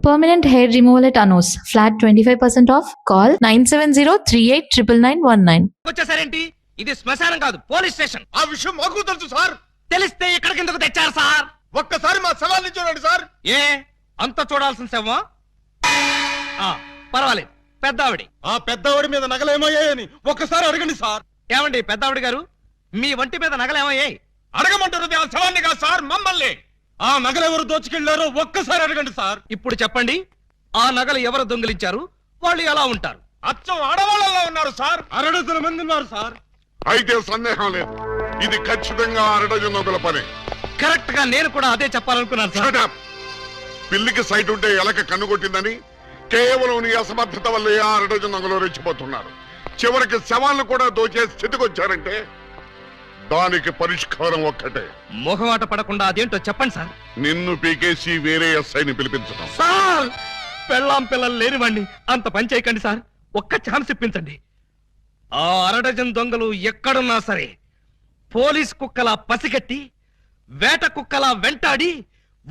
Permanent hair removal at Anos. Flat 25% off. Call 970-389919. వచ్చేసారేంటి? ఇది శ్మశానం కాదు, పోలీస్ స్టేషన్. ఆ విషయం మాకు తెలుసు సార్. తెలిస్తే ఇక్కడికి ఎందుకు తెచ్చారు సార్? ఒక్కసారి మా శవాన్ని చూడండి సార్. ఏ అంత చూడాల్సిన శవం? పర్వాలేదు, పెద్దావిడి. ఆ పెద్దవాడి మీద నగలేమయ్యాయని ఒక్కసారి అడగండి సార్. ఏమండి పెద్దావిడి గారు, మీ వంటి మీద నగలేమయ్యాయి? అడగమంటున్నది ఆ శవాన్ని కాదు సార్, మమ్మల్ని. ఆ నగలెవరు దోచుకెళ్లారో ఒక్కసారి అడగండి సార్. ఇప్పుడు చెప్పండి, ఆ నగలు ఎవరు దొంగిలించారు, వాళ్ళు ఎలా ఉంటారు? అచ్చం ఆడవాళ్ళలో ఉన్నారు సార్. 6 మంది ఉన్నారు సార్. అయితే సందేహం లేదు, ఇది ఖచ్చితంగా 6 నొగల పని. కరెక్ట్ గా నేను కూడా అదే చెప్పాలనుకున్నాను సార్. Shut up. పిల్లికి సైట్ ఉంటే ఎలక కన్నుకొట్టిందని కేవలం నీ అసమర్థత వల్ల 6 నొగలు రెచ్చిపోతున్నారు. చివరికి శవాలను కూడా దోచే స్థితికి వచ్చారంటే దానికి పరిష్కారం ఒక్కటే. మొహమాట పడకుండా అదేంటో చెప్పండి సార్. నిన్ను పీకేసి వేరే ఎస్ఐని పిలిపించడం. సార్, పెళ్ళాం పిల్లలు లేనివ్వండి, అంత పని చేయకండి సార్. ఒక్క ఛాన్స్ ఇప్పించండి. ఆ 6 దొంగలు ఎక్కడున్నా సరే పోలీస్ కుక్కలా పసిగట్టి, వేట కుక్కలా వెంటాడి,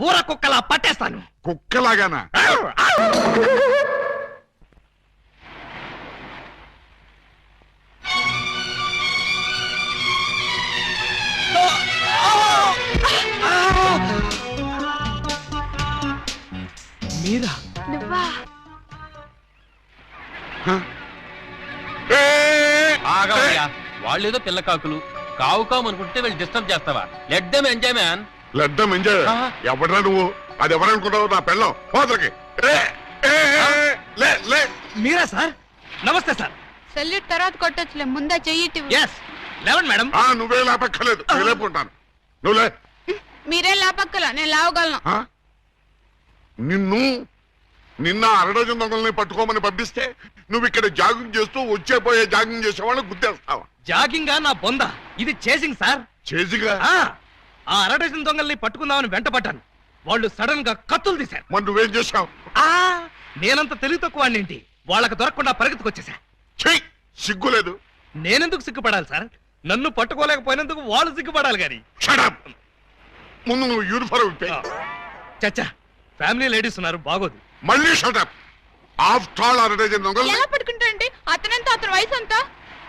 ఊర కుక్కలా పట్టేస్తాను. కుక్కలాగానా? మీరా? వాళ్ళేదో పిల్ల కాకులు కావు కామనుకుంటే వీళ్ళు డిస్టర్బ్ చేస్తావా? Let them enjoy man. లెడ్డం enjoy. ఎవడరా నువ్వు? అది ఎవరనుకుంటావు? నా పెళ్ళం. పోతలకి. మీరా సార్? నమస్తే సార్. సెల్యూట్ తర్వాత కొట్టొచ్చులే, ముందా చెయ్యి. ఎస్, లేవండి మేడం. నువ్వే లేపక్కర్లేదు, లేపుకుంటాను. నువ్వు లే. మీరే లాపక్కల, నేను లావగలను. నిన్న 6 దొంగల్ని పట్టుకోమని పంపిస్తే నువ్వు ఇక్కడ జాగింగ్ చేస్తూ వచ్చేపోయే జాగింగ్ చేసేవాళ్ళు గుర్తేస్తావా? జాగింగా నా బొంద, ఇది చేసింగ్ సార్. చేసిగా? ఆ 6 దొంగల్ని పట్టుకుందామని వెంట పడ్డాను. వాళ్ళు సడన్ గా కత్తులు తీశారు. మరి నువ్వేం చేశావు? నేనంత తెలివి తక్కువ ఏంటి, వాళ్ళకి దొరకకుండా పరిగెత్తుకొచ్చేసా. చెయ్యి, సిగ్గులేదు. నేనెందుకు సిగ్గుపడాలి సార్? నన్ను పట్టుకోలేకపోయినందుకు వాళ్ళు సిగ్గుపడాలి గాని. Shut up. ముందు నువ్వు యూనిఫారం ఇప్పే. చచ్చా, ఫ్యామిలీ లేడీస్ ఉన్నారు, బాగోదు. మళ్ళీ షటప్. ఆఫ్టర్ ఆల్ 6 దొంగలు. ఎలా పట్టుకుంటారండి? అతనంతా అతని వయసు అంతా.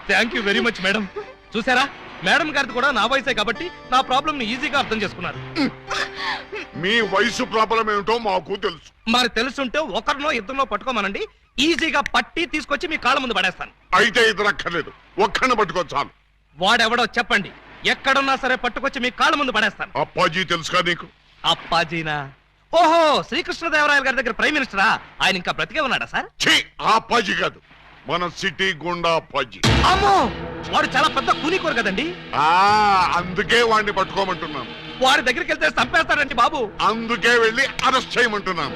Thank you very much madam. చూసారా, మేడం గారిది కూడా నా వయసే కాబట్టి నా ప్రాబ్లం ని ఈజీగా అర్థం చేసుకున్నారు. మీ వయసు ప్రాబ్లం ఏమిటో మాకు తెలుసు. మరి తెలుసుంటే ఒకరినో ఇద్దరినో పట్టుకోమనండి, ఈజీగా పట్టి తీసుకొచ్చి మీ కాళ్ళ ముందు పడేస్తాను. అయితే ఇద్దరు అక్కర్లేదు, ఒక్కడిని పట్టుకో చాలు. వాడెవడో చెప్పండి, ఎక్కడున్నా సరే పట్టుకొచ్చి మీ కాళ్ళ ముందు పడేస్తాను. అప్పాజీ తెలుసుగా నీకు? అప్పాజీనా? ఓహో, శ్రీకృష్ణదేవరాయల గారి దగ్గర ప్రైమ్ మినిస్టరా? ఆయన ఇంకా బ్రతికే ఉన్నాడా సార్? ఛీ, ఆ అప్పాజీ కాదు, మన సిటీ గుండా అప్పాజీ. అమ్మో, వాడు చాలా పెద్ద కూలీకోరు కదండి. అందుకే వాడిని పట్టుకోమంటున్నాను. వాడి దగ్గరికి వెళ్తే చంపేస్తాడండి బాబు. అందుకే వెళ్ళి అరెస్ట్ చేయమంటున్నాను.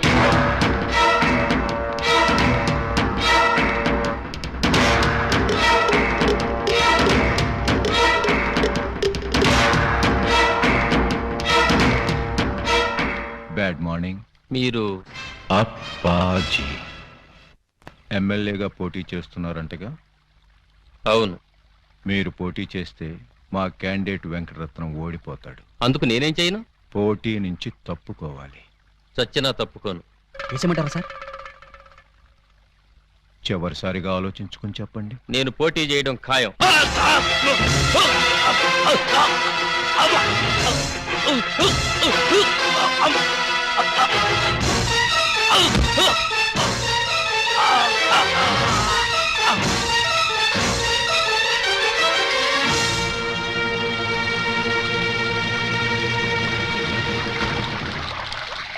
Bad morning. మీరు అప్పాజీ ఎమ్మెల్యేగా పోటీ చేస్తున్నారంటగా? అవును. మీరు పోటీ చేస్తే మా క్యాండిడేట్ వెంకటరత్నం ఓడిపోతాడు. అందుకు నేనేం చేయను? పోటీ నుంచి తప్పుకోవాలి. చచ్చినా తప్పుకోను. వేసేమంటారా సార్? చివరిసారిగా ఆలోచించుకుని చెప్పండి. నేను పోటీ చేయడం ఖాయం.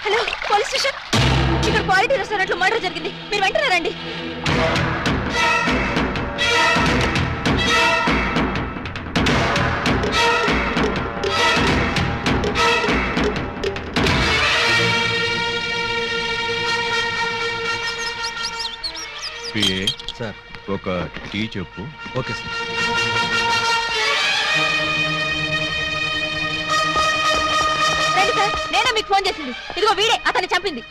Hello, police station. ఇక్కడ క్వాలిటీ రెస్టారెంట్ లో మర్డర్ జరిగింది, మీరు వెంటనే రండి. పిఏ సార్, ఒక టీ చెప్పు. Okay sir. రండి సార్, నేనే మీకు ఫోన్ చేసింది. ఇదిగో వీడే అతన్ని చంపింది.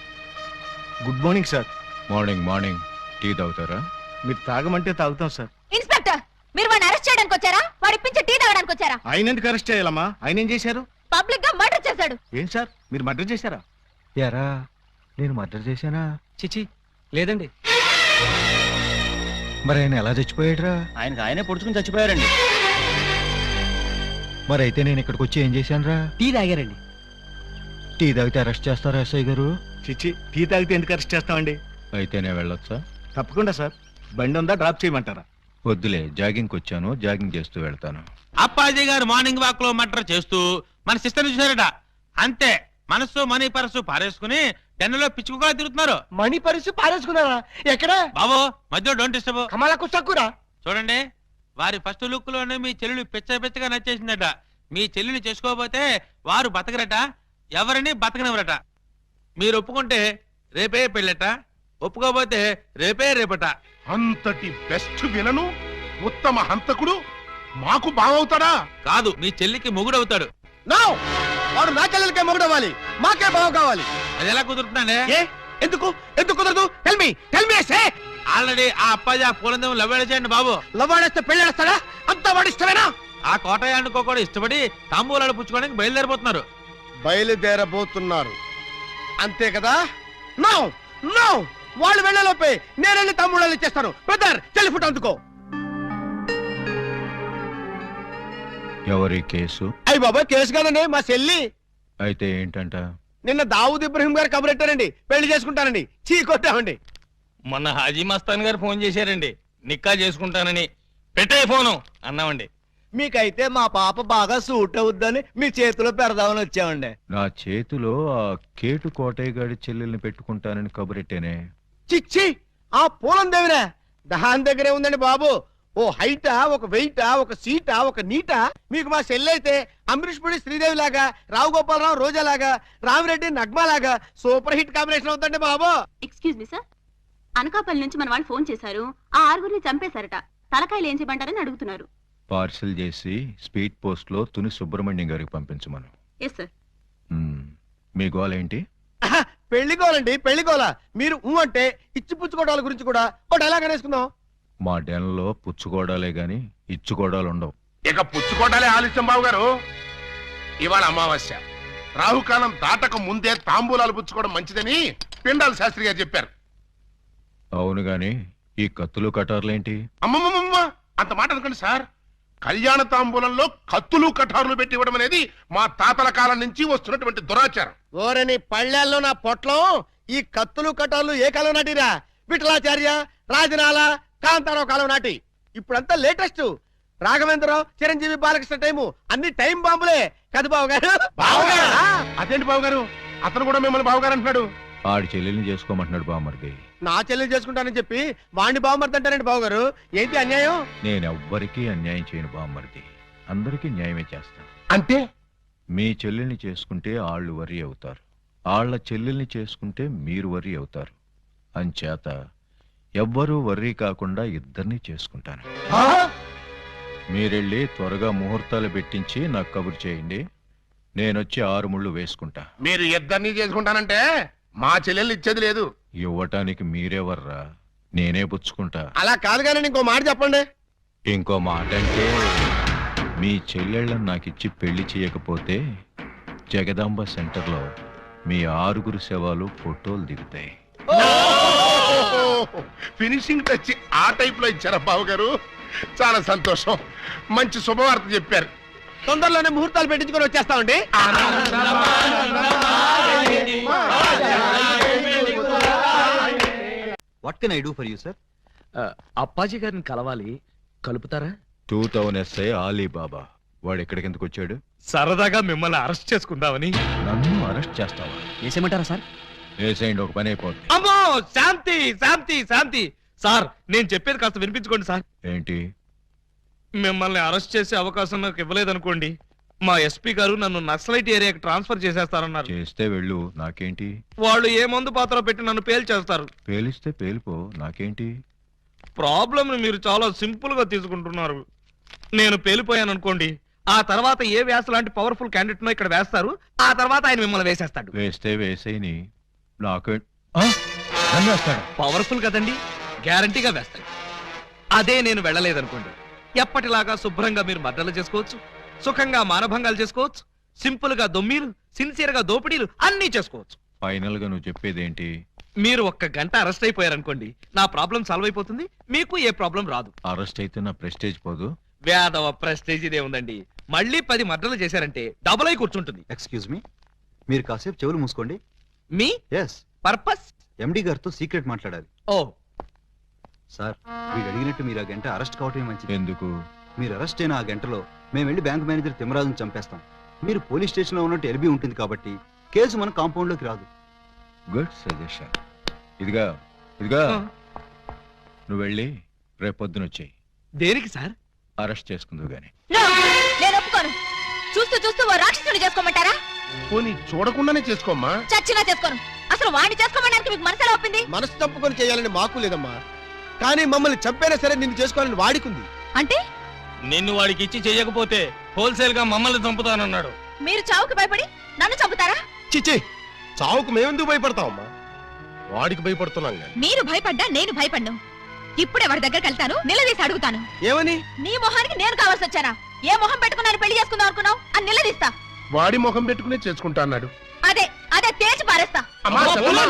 Good morning sir. Morning morning. Tea తాగుతారా? మీరు తాగమంటే తాగుతాం సార్. ఇన్స్పెక్టర్, మీరు వాడిని అరెస్ట్ చేయడానికి వచ్చారా, వాడి ఇప్పించే టీ తాగడానికి వచ్చారా? ఆయన ఎందుకు అరెస్ట్ చేయాలమ్మా? ఆయన ఏం చేశారు? పబ్లిక్ గా మర్డర్ చేశాడు. ఏం సార్, మీరు మర్డర్ చేశారా? ఎరా నేను మర్డర్ చేశానా? చిచి లేదండి. మరి ఆయన ఎలా చచ్చిపోయాడురా? ఆయనకు ఆయనే పొడుచుకుని చచ్చిపోయారండి. మరి అయితే నేను ఇక్కడికి వచ్చి ఏం చేశానురా? టీ తాగారండి. టీ తాగితే అరెస్ట్ చేస్తారా ఎస్ఐ గారు? చిచ్చి టీ తాగితే ఎందుకు అరెస్ట్ చేస్తామండి? అయితే నేను వెళ్ళొచ్చా? తప్పకుండా సార్. బండి ఉందా, డ్రాప్ చేయమంటారా? వద్దులే, జాగింగ్కి వచ్చాను, జాగింగ్ చేస్తూ వెళ్తాను. అప్పాజీ గారు మార్నింగ్ వాక్ లో మటర్ చేస్తూ మన సిస్టర్ చూసారట. అంతే, మనసు మనీ పర్సు పారేసుకుని టెన్నులో పిచ్చుకుగా తిరుగుతున్నారు. మణి పరిస్థితి పారేసుకున్నారా? ఎక్కడ? బాబు మధ్యలో డోంట్ డిస్టర్బ్. కమలకు చక్కురా. చూడండి, వారి ఫస్ట్ లుక్ లోనే మీ చెల్లెలు పిచ్చగా నచ్చేసిందట. మీ చెల్లిని చేసుకోకపోతే వారు బతకరట, ఎవరిని బతకనివ్వరట. మీరు ఒప్పుకుంటే రేపే పెళ్ళట, ఒప్పుకోకపోతే రేపట. అంతటి బెస్ట్ విలను, ఉత్తమ హంతకుడు మాకు బావవుతాడా? కాదు, మీ చెల్లికి మొగుడవుతాడు. వాడు నా చెల్లెలకే మొగుడవ్వాలి, మాకే బావ కావాలి. అది ఎలా కుదురుతుందండి? ఎందుకు కుదరదు? టెల్ మీ సే. ఆల్రెడీ ఆ అప్పాజీ ఆ పూలందేమో లవ్వేడ చేయండి బాబు. లవ్వాడేస్తే పెళ్ళేస్తాడా? అంతా వాడి ఇష్టమేనా? ఆ కోటయ్య అనుకో కూడా ఇష్టపడి తాంబూలాలు పుచ్చుకోవడానికి బయలుదేరిపోతున్నారు. బయలుదేరబోతున్నారు అంతే కదా? నో నో, వాళ్ళు వెళ్ళలోపే నేను వెళ్ళి తమ్ముళ్ళు ఇచ్చేస్తాను. బ్రదర్ టెలిఫోన్ అందుకో. ఎవరి కేసు? అయ్యి బాబా, కేసు కాదండి, మా చెల్లి. అయితే ఏంటంట? నిన్న దావుద్ ఇబ్రహీం గారు కబురెట్టారండి, పెళ్లి చేసుకుంటానండి. చీ కొట్టామండి. మొన్న హాజీ మస్తాన్ గారు ఫోన్ చేశారండి, నిక్కా చేసుకుంటానని. పెట్టే ఫోను అన్నామండి. మీకైతే మా పాప బాగా సూట్ అవుద్దని మీ చేతిలో పెడదామని వచ్చామండి. నా చేతిలో ఆ కేటు కోటయ్య గారి చెల్లెల్ని పెట్టుకుంటానని కబురెట్టేనే. చిచ్చి, ఆ పూలం దేవిరా దాని దగ్గరే ఉందండి బాబు. ఓ హైటా, ఒక వెయిటా, ఒక సీటా, ఒక నీటా. మీకు మా చెల్లైతే అమరీష్ పుడి శ్రీదేవి లాగా, రావు గోపాలరావు రోజా లాగా, రామిరెడ్డి నగ్మా లాగా సూపర్ హిట్ కాంబినేషన్ అవుతుందండి బాబు. ఎక్స్క్యూజ్ మీ సార్, అనకాపల్లి నుంచి మన వాళ్ళు ఫోన్ చేశారు. ఆ ఆరుగురిని చంపేశారట. తలకాయలు ఏం చేయమంటారని అడుగుతున్నారు. పార్సిల్ చేసి స్పీడ్ పోస్ట్ లో తుని సుబ్రహ్మణ్యం గారికి పంపించమను. Yes sir. మీ గోలేంటి? పెళ్లి గోలండి, పెళ్లి గోల. మీరు అంటే ఇచ్చి పుచ్చుకోవడాల గురించి కూడా ఒక డైలాగ్ అనేసుకుందాం. మా డెన్లో పుచ్చుకోవడాలే గాని ఇచ్చుకోవడాలు ఉండవు. ఇక పుచ్చుకోటాలే ఆలస్యం బాబు గారు. ఇవాళ అమావాస్య, రాహుకాలం దాటక ముందే తాంబూలాలు పుచ్చుకోవడం మంచిదని పిండాల శాస్త్రి గారు చెప్పారు. అవును గాని ఈ కత్తులు కటార్లేంటి? అమ్మమ్మమ్మ, అంత మాట అనుకోండి సార్. కళ్యాణ తాంబూలంలో కత్తులు కఠారులు పెట్టి ఇవ్వడం అనేది మా తాతల కాలం నుంచి వస్తున్నటువంటి దురాచారం. ఓరని పళ్ళెల్లో నా పొట్లం. ఈ కత్తులు కటార్లు ఏ కాలం నాటిరా? విఠలాచార్య, రాజనాల, కాంతారావు కాలం నాటి. ఇప్పుడంతా లేటెస్ట్. రాఘవేంద్రరావు, చిరంజీవి, బాలకృష్ణ టైము అన్ని టైం బాంబులే కదా బాబు గారు. అదేంటి బాబు గారు, అతను కూడా మిమ్మల్ని బావగారు అంటున్నాడు. ఆడి చెల్లెల్ని చేసుకోమంటున్నాడు బామ్మర్ది. నా చెల్లెలు చేసుకుంటానని చెప్పి వాణ్ణి బావమర్ది అంటారండి బాబు గారు. ఏంటి అన్యాయం? నేనెవ్వరికీ అన్యాయం చేయను బామ్మర్ది, అందరికీ న్యాయమే చేస్తాను. అంటే మీ చెల్లెల్ని చేసుకుంటే ఆళ్ళు వర్రీ అవుతారు, ఆళ్ల చెల్లెల్ని చేసుకుంటే మీరు వర్రీ అవుతారు. అంచేత ఎవ్వరూ వర్రీ కాకుండా ఇద్దరిని చేసుకుంటాను. మీరెళ్ళి త్వరగా ముహూర్తాలు పెట్టించి నాకు కబురు చేయండి. నేనొచ్చి 6 ముళ్ళు వేసుకుంటా. మీరు ఇద్దరిని చేసుకుంటానంటే మా చెల్లెల్ని ఇచ్చేది లేదు. ఇవ్వటానికి మీరెవర్రా, నేనే పుచ్చుకుంటా. అలా కాదు కానీ ఇంకో మాట చెప్పండి. ఇంకో మాట అంటే మీ చెల్లెళ్ళని నాకిచ్చి పెళ్లి చేయకపోతే జగదాంబ సెంటర్లో మీ 6 శవాలు ఫోటోలు దిగుతాయి. ఫినిషింగ్ టచ్ ఆ టైప్ లో ఇచ్చారా బాబు గారు? చాలా సంతోషం, మంచి శుభవార్త చెప్పారు. తొందరలోనే ముహూర్తాలు పెట్టించుకొని వచ్చేస్తామండి. What can I do for you sir? Appaji గారిని కలవాలి, కలుపుతారా? 2000 ఎస్ఐ ఆలీబాబా వాడు ఎక్కడికి ఎందుకు వచ్చాడు? సరదాగా మిమ్మల్ని అరెస్ట్ చేసుకుందామని. నన్ను అరెస్ట్ చేస్తావా? వేసేయమంటారా సార్? వేసేయండి, ఒక పని అయిపోద్ది. అమ్మో, శాంతి శాంతి శాంతి. సార్, నేను చెప్పేది కాస్త వినిపించుకోండి సార్. ఏంటి? మిమ్మల్ని అరెస్ట్ చేసే అవకాశం నాకు ఇవ్వలేదనుకోండి, మా ఎస్పీ గారు నన్ను నక్సలైట్ ఏరియాకి ట్రాన్స్ఫర్ చేసేస్తారన్నారు. చేస్తే వెళ్ళు, నాకేంటి? వాళ్ళు ఏ మందు పాత్ర పెట్టి నన్ను పేల్చేస్తారు. పేలిస్తే పేలిపో, నాకేంటి? ప్రాబ్లం మీరు చాలా సింపుల్ గా తీసుకుంటున్నారు. నేను పేలిపోయాను అనుకోండి, ఆ తర్వాత ఏ వ్యాస లాంటి పవర్ఫుల్ క్యాండిడేట్ ఇక్కడ వేస్తారు, ఆ తర్వాత ఆయన మిమ్మల్ని వేసేస్తాడు. వేస్తే వేసేయని, నాకు నన్ను వేస్తాడు. పవర్ఫుల్ కదండి, గ్యారంటీగా వేస్తాడు. అదే నేను వెళ్ళలేదనుకోండి, ఎప్పటిలాగా శుభ్రంగా మీరు మర్డర్లు చేసుకోవచ్చు, సుఖంగా మానభంగాలు చేసుకోవచ్చు, సింపుల్ గా దొమ్మీలు, సిన్సియర్ గా దోపిడీలు అన్నీ చేసుకోవచ్చు. ఫైనల్ గా నువ్వు చెప్పేదేంటి? మీరు ఒక్క గంట అరెస్ట్ అయిపోయారనుకోండి, నా ప్రాబ్లం సాల్వ్ అయిపోతుంది, మీకు ఏ ప్రాబ్లం రాదు. అరెస్ట్ అయితే నా ప్రెస్టేజ్ పోదు. వేదవ ప్రెస్టేజ్ ఇదే ఉందండి. మళ్ళీ 10 మర్డర్లు చేశారంటే డబుల్ అయి కూర్చుంటుంది. ఎక్స్క్యూజ్ మీ, మీరు కాసేపు చెవులు మూసుకోండి. Me yes, purpose? ఎండి గారితో సీక్రెట్ మాట్లాడాలి. ఓ సార్, వీడు అడిగినట్టు మీరు ఆ గంట అరెస్ట్ కావటమే మంచిది. ఎందుకు? మీరు అరెస్ట్ అయిన ఆ గంటలో మేము వెళ్ళి బ్యాంక్ మేనేజర్ తిమ్మరాజును చంపేస్తాం. మీరు పోలీస్ స్టేషన్ లో ఉన్నట్టు ఎల్బీ ఉంటుంది కాబట్టి కేసు మన కాంపౌండ్ లోకి రాదు. Good suggestion. ఇదిగా నువ్వు వెళ్ళి రేపొద్దున వచ్చేయి. దేనికి సార్? అరెస్ట్ చేసుకుందు గాని. నేను ఒప్పుకోను. చూస్తూ చూస్తూ ఓ రాక్షసుని చేసుకోమంటారా? పోనీ చూడకుండానే చేసుకోమ్మా. చచ్చినా చేసుకోను. అసలు వాడిని చేసుకోమడానికి మీకు మనసులో ఒప్పింది? మనసు తప్పుకొని చేయాలని మాకు లేదమ్మా, కానీ మమ్మల్ని చంపైనా సరే నిన్ను చేసుకోవాలని వాడికుంది. అంటే నిన్ను వాడికి ఇచ్చి చేయకపోతే హోల్సేల్ గా మమ్మల్ని చంపుతానన్నాడు. మీరు చావుకి భయపడి నన్ను చంపుతారా? చిచ్చి, చావుకు మేమెందుకు భయపడతామమ్మా? వాడికి భయపడుతున్నాం కానీ. మీరు భయపడ్డా నేను భయపడ్ను. ఇప్పుడే వాడి దగ్గరికి వెళ్తాను, నిలదీసి అడుగుతాను. ఏమని? నీ మొహానికి నేను కావాల్సి వచ్చానా? ఏ మొహం పెట్టుకున్నాను పెళ్లి చేసుకుందాం అనుకున్నావు అని నిలదీస్తా. వాడి ముఖం పెట్టుకునే చేసుకుంటా అన్నాడు. అదే అదే తేల్చి పారేస్తా. అమ్మా, చెప్పమ్మా.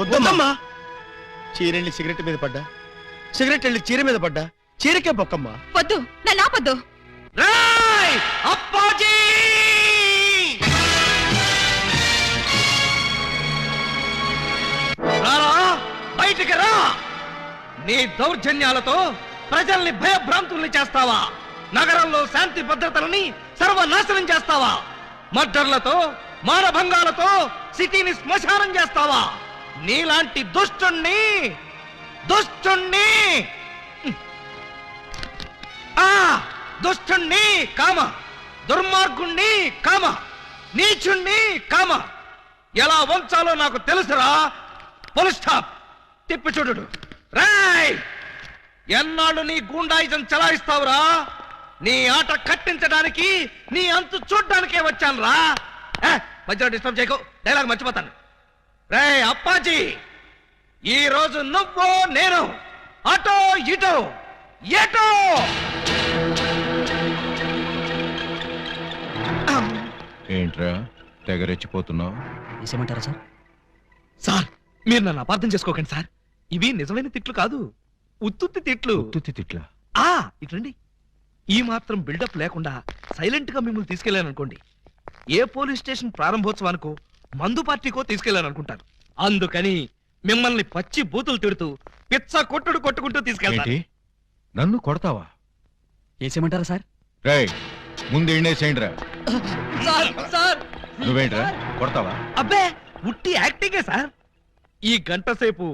వద్దమ్మా. చీరెళ్ళి సిగరెట్ మీద పడ్డా, సిగరెట్ వెళ్ళి చీర మీద పడ్డా, చీరకే బొక్కమ్మా. వద్దు, నన్ను ఆపొద్దు. రేయ్ అప్పాజీ! రారా, బయటికి రా. నీ దౌర్జన్యాలతో ప్రజల్ని భయభ్రాంతుల్ని చేస్తావా? నగరంలో శాంతి భద్రతలని సర్వనాశనం చేస్తావా? మర్డర్లతో మానభంగాలతో సిటీని శ్మశానం చేస్తావా? నీలాంటి దుష్టుణ్ణి దుష్టుణ్ణి కామ, దుర్మార్గుణ్ణి కామ, నీచుణ్ణి కామ ఎలా వంచాలో నాకు తెలుసురా. Full stop. తిప్పి చూడు. రాయ్, ఎన్నాళ్ళు నీ గూండాయిజం చలాయిస్తావురా? నీ ఆట కట్టించడానికి, నీ అంతు చూడ్డానికే వచ్చాను రా. మధ్యలో డిస్టర్బ్ చేయకు, డైలాగ్ మర్చిపోతాను. రేయ్ అప్పాజీ, ఈ రోజు నువ్వు నేను అటో ఇటో ఎటో. ఏంట్రా తెగ రెచ్చిపోతున్నావు? వేసేమంటారా సార్? సార్, మీరు నన్ను అపార్థం చేసుకోకండి సార్. ఇవి నిజమైన తిట్లు కాదు, ఉత్తుత్తి తిట్లు. ఉత్తుత్తి తిట్లా? ఇట్లండి. ఈ మాత్రం బిల్డప్ లేకుండా సైలెంట్ గా మిమ్మల్ని తీసుకెళ్లాను అనుకోండి, ఏ పోలీస్ స్టేషన్ ప్రారంభోత్సవానికో మందు పార్టీకో తీసుకెళ్లాను అనుకుంటారు. అందుకని మిమ్మల్ని పచ్చి బూతులు తిడుతూ పిచ్చ కొట్టుకుంటూ తీసుకెళ్తాను. ఏంటి, నన్ను కొడతావా? వేసేమంటారా సార్? రేయ్, ముందు ఎండేసేయండిరా. సార్ నువ్వేంట్రా కొడతావా? అబ్బే, ఉట్టి యాక్టింగే సార్. ఈ గంట సేపు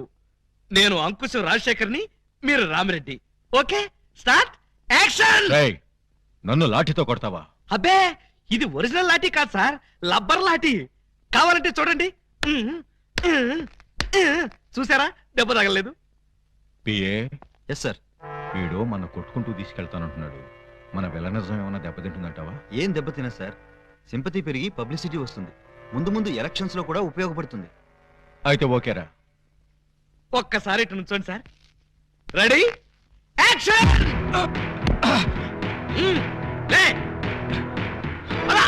నేను అంకుశ్ రాజశేఖర్ని, మీరు రామిరెడ్డి. Okay, start action. రేయ్, నన్ను లాఠీతో కొడతావా? అబ్బే, ఇది ఒరిజినల్ లాఠీ కాదు సార్, లబ్బర్ లాఠీ. కావాలంటే చూడండి. చూసారా, దెబ్బ తగలలేదు. PA, yes sir. వీడు మన కొట్టుకుంటూ తీసుకెళ్తానంటున్నాడు. మన వెలనిజం ఏమైనా దెబ్బతింటుందంటావా? ఏం దెబ్బతినా సార్, సింపతి పెరిగి పబ్లిసిటీ వస్తుంది. ముందు ముందు ఎలక్షన్స్ లో కూడా ఉపయోగపడుతుంది. అయితే ఓకేరా. ఒక్కసారి ఇటు నుంచోండి సార్. Ready action. లే, అలా.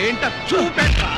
ఏంట చూపెట్టా?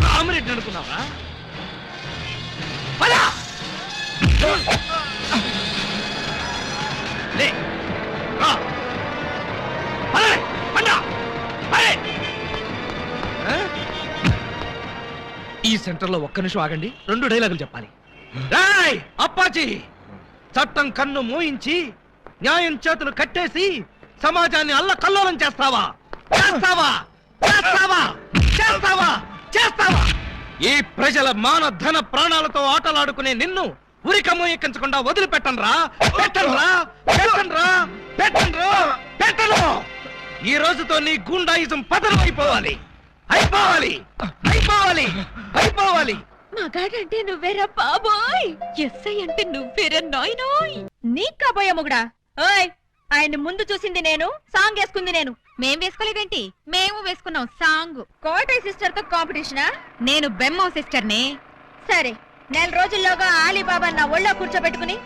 రామిరెడ్డి అనుకున్నావా? ఈ సెంటర్ లో ఒక్క నిమిషం ఆగండి, 2 డైలాగులు చెప్పాలి. రాయ్ అప్పాజీ, చట్టం కన్ను మూయించి న్యాయం చేతులు కట్టేసి సమాజాన్ని అల్లకల్లోలం చేస్తావా? చేస్తావా చేస్తావా చేస్తావా చేస్తావా ఈ ప్రజల మాన ధన ప్రాణాలతో ఆటలాడుకునే నిన్ను ఉరికమ్మ ఎక్కించకుండా వదిలిపెట్టనురా పెట్టనురా పెట్టనురా పెట్టనురా పెట్టను ఈ రోజుతో నీ గుండాయిజం పతనం అయిపోవాలి అయిపోవాలి అయిపోవాలి అయిపోవాలి. మగాడంటే నువ్వేరా బాబోయ్, ఎస్ఐ అంటే నువ్వేరా నాయనోయ్. నీ కాబోయే మొగుడా. ఓయ్, ఆయన ముందు చూసింది నేను, సాంగ్ వేసుకుంది నేను. మేం వేసుకోలేదేంటి? మేము వేసుకున్నాం సాంగ్. కోటయ్య సిస్టర్ తో కాంపిటీషనా? నేను బెమ్మో సిస్టర్ నే. సరే, నెల రోజుల్లోగా ఆలీబాబా నా ఒళ్ళో కూర్చోబెట్టుకుని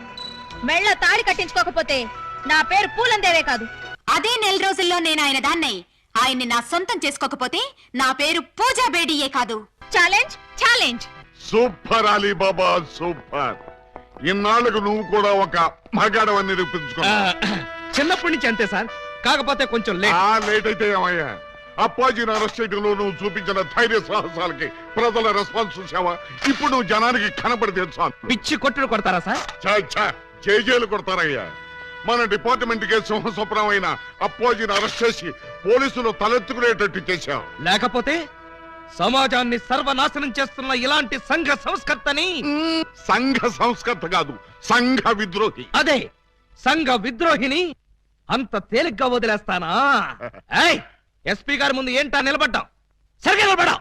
మెళ్ళ తాళి కట్టించుకోకపోతే నా పేరు పూలందేవే కాదు. అదే నెల రోజుల్లో నేను ఆయన దాన్నై ఆయన్ని నా సొంతం చేసుకోకపోతే నా పేరు పూజా బేడియే కాదు. Challenge challenge. Super Alibaba super. ఇన్నాళ్ళకు నువ్వు కూడా ఒక మగాడవని నిరూపించుకున్నా. చిన్నప్పటి నుంచి అంతే సార్, కాకపోతే కొంచెం లేట్ అయితే ఏమయ్యా? అప్పాజీని అరెస్ట్ చేయడంలో నువ్వు చూపించిన ధైర్య సాహసాలకి ప్రజల రెస్పాన్స్ చూసావా? ఇప్పుడు నువ్వు జనానికి కనపడితే చాలు. పిచ్చి కొట్టుడు కొడతారా సార్? జైలు కొడతారయ్యా. మన డిపార్ట్మెంట్ కే సింహస్వప్నం అయిన అప్పాజీని అరెస్ట్ చేసి పోలీసులు తలెత్తుకునేటట్టు చేశావు. లేకపోతే సమాజాన్ని సర్వనాశనం చేస్తున్న ఇలాంటి సంఘ సంస్కర్తని. సంఘ సంస్కర్త కాదు, సంఘ విద్రోహి. అదే సంఘ విద్రోహిని అంత తేలిగ్గా వదిలేస్తానా? ఎస్పీ గారి ముందు ఏంటా నిలబడ్డాం? సరిగ్గా నిలబడ్డాం.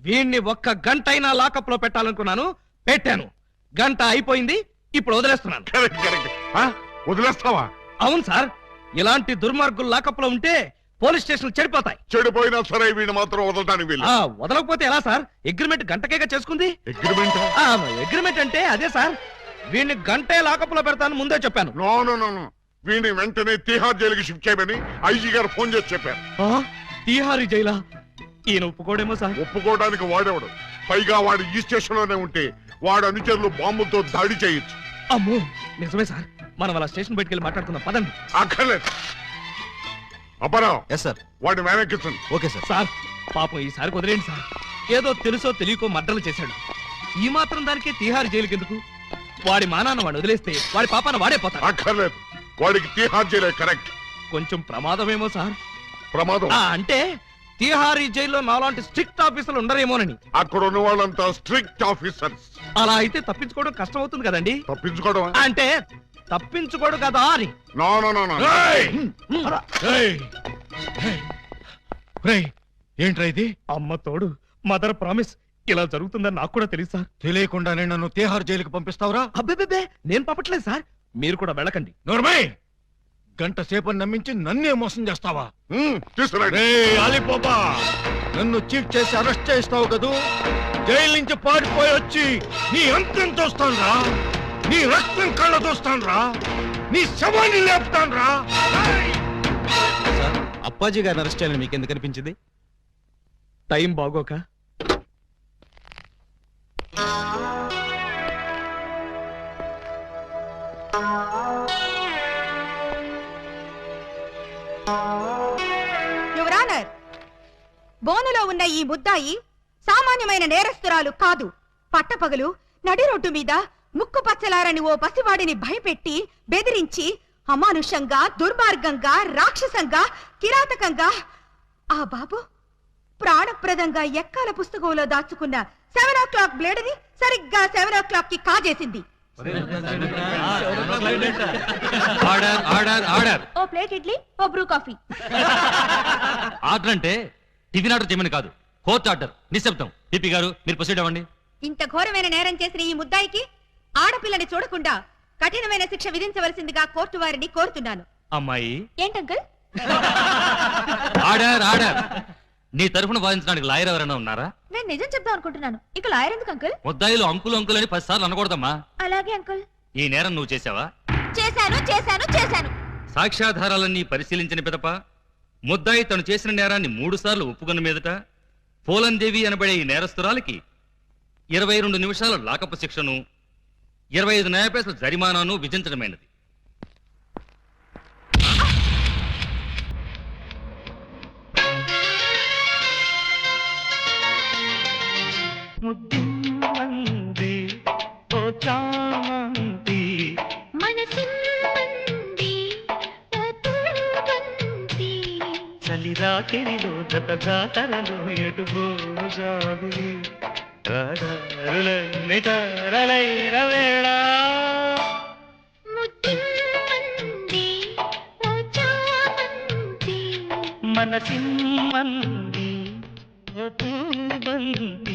వీణ్ణి ఒక్క గంట అయినా లాకప్ లో పెట్టాలనుకున్నాను, పెట్టాను. గంట అయిపోయింది, ఇప్పుడు వదిలేస్తున్నాను. వదిలేస్తావా? అవును సార్, ఇలాంటి దుర్మార్గులు లాకప్ లో ఉంటే పోలీస్ స్టేషన్ చెడిపోతాయి. చెడిపోయినా సరే వీడిని మాత్రం వదలటానికి వీలు. వదలకపోతే ఎలా సార్? అగ్రిమెంట్ గంటకేగా చేసుకుంది. అగ్రిమెంట్ అంటే అదే సార్. వీడిని గంటే లాకప్ లో పెడతాను ముందే చెప్పాను. నో వీడిని వెంటనే తిహార్ జైలుకి షిఫ్ట్ చేయమని ఐజీ గారు ఫోన్ చేసి చెప్పారు. తిహారీ జైలా? ఈయన ఒప్పుకోడేమో సార్. ఒప్పుకోవడానికి వాడేవాడు. పైగా వాడు ఈ స్టేషన్ లోనే ఉంటే వాడు అనుచరులు బాంబులతో దాడి చేయొచ్చు. అమ్మో, నిజమే సార్. మనం అలా స్టేషన్ బయటికి వెళ్ళి మాట్లాడుకుందాం పదండి. అక్కర్లేదు. అపరావు, ఎస్ సార్. వాడిని వెనక్కించండి. Okay sir. సార్ పాపం ఈసారి వదిలేండి సార్. ఏదో తెలుసో తెలియకో మర్డర్లు చేశాడు. ఈ మాత్రం దానికే తిహార్ జైలుకి ఎందుకు? వాడి మానాన్ని వాడు వదిలేస్తే వాడి పాపాన వాడే పోతాడు. అక్కర్లేదు, వాడికి తిహార్ జైలే కరెక్ట్. కొంచెం ప్రమాదమేమో సార్. ప్రమాదం అంటే తిహారీ జైల్లో నాలాంటి స్ట్రిక్ట్ ఆఫీసర్లు ఉండరేమోనని. అక్కడ ఉన్న వాళ్ళంతా స్ట్రిక్ట్ ఆఫీసర్స్. అలా అయితే తప్పించుకోవడం కష్టం అవుతుంది కదండి. తప్పించుకోవడం అంటే తప్పించుకోడు కదా అని. ఏంట్రా ఇది? అమ్మ తోడు, మదర్ ప్రామిస్. ఇలా జరుగుతుందని నాకు కూడా తెలియదు సార్. తెలియకుండానే నన్ను తిహార్ జైలుకి పంపిస్తావురా? అబ్బే, నేను పంపట్లేదు సార్. మీరు కూడా వెళ్ళకండి. నోర్మై, గంట సేపని నమ్మించి నన్నే మోసం చేస్తావా? అలీబాబా, నన్ను చీట్ చేసి అరెస్ట్ చేస్తావు కదూ? జైలు నుంచి పారిపోయి వచ్చి నీ అంతం చూస్తానురా, నీ రక్తం కళ్ళ చూస్తానురా, నీ శవాన్ని లేపుతానురా. సార్, అప్పాజీ గారిని అరెస్ట్ చేయాలని మీకు ఎందుకు అనిపించింది? టైం బాగోక. యువర్ ఆనర్, బోనులో ఉన్న ఈ ముద్దాయి సామాన్యమైన నేరస్తురాలు కాదు. పట్టపగలు నడి రోడ్డు మీద ముక్కు పచ్చలారని ఓ పసివాడిని భయపెట్టి బెదిరించి అమానుషంగా, దుర్మార్గంగా, రాక్షసంగా, కిరాతకంగా ఆ బాబు ప్రాణప్రదంగా ఎక్కాల పుస్తకంలో దాచుకున్న 7 o'clock బ్లేడ్ని సరిగ్గా 7 o'clock కి కాజేసింది. ఓ ప్లేట్ ఇడ్లీ, ఓ బ్రూ కాఫీ. ఆర్డర్ అంటే టిఫిన్ ఆర్డర్ చేయమని కాదు, కోర్టు ఆర్డర్. నిశ్శబ్దం. పిపి గారు, మీరు ప్రొసీడ్ అవ్వండి. ఇంత ఘోరమైన నేరం చేసిన ఈ ముద్దాయికి ఆడపిల్లని చూడకుండా కఠినమైన శిక్ష విధించవలసిందిగా కోర్టు వారిని కోరుతున్నాను. అమ్మాయి. ఏంటంకల్? Order order. నీ తరఫున వాదించడానికి లాయర్ ఎవరైనా ఉన్నారా? నేను నిజం చెప్దాం అనుకుంటున్నాను. ఇక లాయర్ ఎందుకు అంకుల్? ముద్దాయిలు అంకులు అంకుల్ అని 10 సార్లు అనకూడదమ్మా. అలాగే అంకుల్. ఈ నేరం నువ్వు చేసావా? చేశాను. సాక్ష్యాధారాలన్నీ పరిశీలించిన పిదప ముద్దాయి తను చేసిన నేరాన్ని 3 సార్లు ఒప్పుకున్న మీదట పోలందేవి అనబడే ఈ నేరస్తురాలికి 22 నిమిషాల లాకపు శిక్షను, 25 న్యాయపైసల జరిమానాను విధించడమైనది. చాకిరిలో జత జాతరలో ఎటుపోసాగుని తారారులన్నీ తారలైన వేళ మనసిమ్మంది బంతి